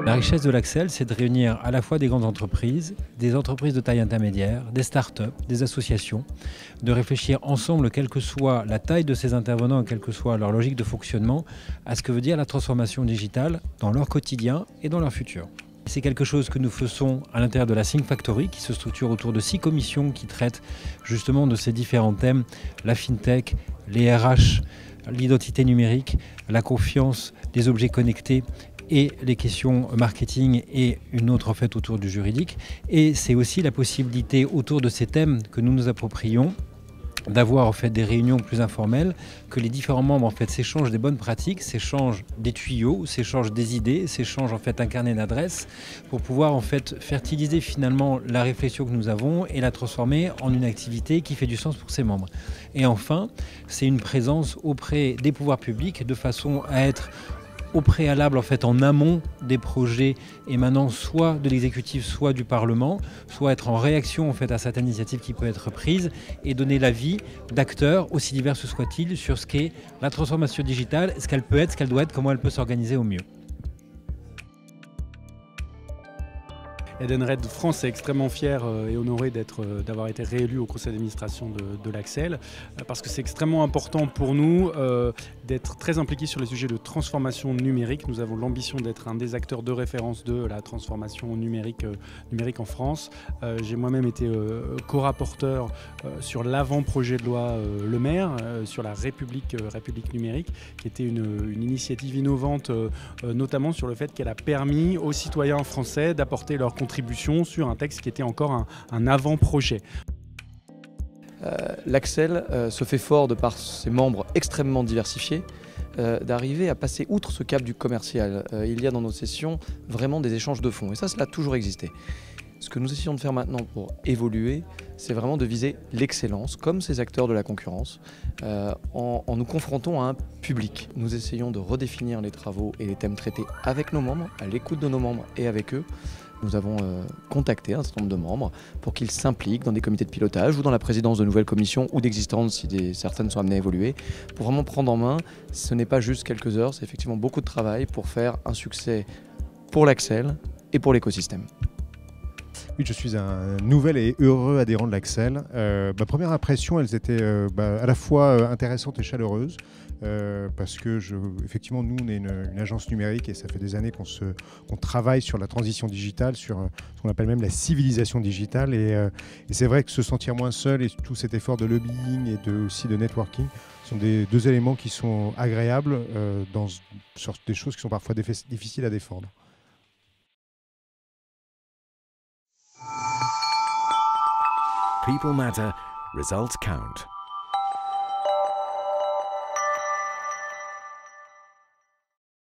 La richesse de l'Axel, c'est de réunir à la fois des grandes entreprises, des entreprises de taille intermédiaire, des startups, des associations, de réfléchir ensemble, quelle que soit la taille de ces intervenants, quelle que soit leur logique de fonctionnement, à ce que veut dire la transformation digitale dans leur quotidien et dans leur futur. C'est quelque chose que nous faisons à l'intérieur de la Think Factory, qui se structure autour de 6 commissions qui traitent justement de ces différents thèmes, la FinTech, les RH, l'identité numérique, la confiance, les objets connectés et les questions marketing et une autre en fait autour du juridique. Et c'est aussi la possibilité autour de ces thèmes que nous nous approprions d'avoir en fait des réunions plus informelles, que les différents membres en fait s'échangent des bonnes pratiques, s'échangent des tuyaux, s'échangent des idées, s'échangent en fait un carnet d'adresses pour pouvoir en fait fertiliser finalement la réflexion que nous avons et la transformer en une activité qui fait du sens pour ses membres. Et enfin, c'est une présence auprès des pouvoirs publics de façon à être au préalable, en fait, en amont des projets émanant soit de l'exécutif, soit du Parlement, soit être en réaction en fait, à cette initiative qui peut être prise et donner l'avis d'acteurs, aussi divers soient-ils, sur ce qu'est la transformation digitale, ce qu'elle peut être, ce qu'elle doit être, comment elle peut s'organiser au mieux. Edenred France est extrêmement fier et honoré d'avoir été réélu au conseil d'administration de l'Axel parce que c'est extrêmement important pour nous d'être très impliqués sur les sujets de transformation numérique. Nous avons l'ambition d'être un des acteurs de référence de la transformation numérique en France. J'ai moi-même été co-rapporteur sur l'avant-projet de loi Le Maire sur la République numérique, qui était une initiative innovante, notamment sur le fait qu'elle a permis aux citoyens français d'apporter leur contribution sur un texte qui était encore un avant-projet. L'Axel se fait fort de par ses membres extrêmement diversifiés d'arriver à passer outre ce cap du commercial. Il y a dans nos sessions vraiment des échanges de fonds et ça a toujours existé. Ce que nous essayons de faire maintenant pour évoluer, c'est vraiment de viser l'excellence, comme ces acteurs de la concurrence, en nous confrontant à un public. Nous essayons de redéfinir les travaux et les thèmes traités avec nos membres, à l'écoute de nos membres et avec eux. Nous avons contacté un certain nombre de membres pour qu'ils s'impliquent dans des comités de pilotage ou dans la présidence de nouvelles commissions ou d'existantes si certaines sont amenées à évoluer, pour vraiment prendre en main. Ce n'est pas juste quelques heures, c'est effectivement beaucoup de travail pour faire un succès pour l'Axel et pour l'écosystème. Oui, je suis un nouvel et heureux adhérent de l'Axel. Ma première impression, elles étaient à la fois intéressantes et chaleureuses. Parce que effectivement, nous, on est une agence numérique et ça fait des années qu'on travaille sur la transition digitale, sur ce qu'on appelle même la civilisation digitale. Et c'est vrai que se sentir moins seul et tout cet effort de lobbying et aussi de networking sont deux éléments qui sont agréables sur des choses qui sont parfois difficiles à défendre. People matter, results count.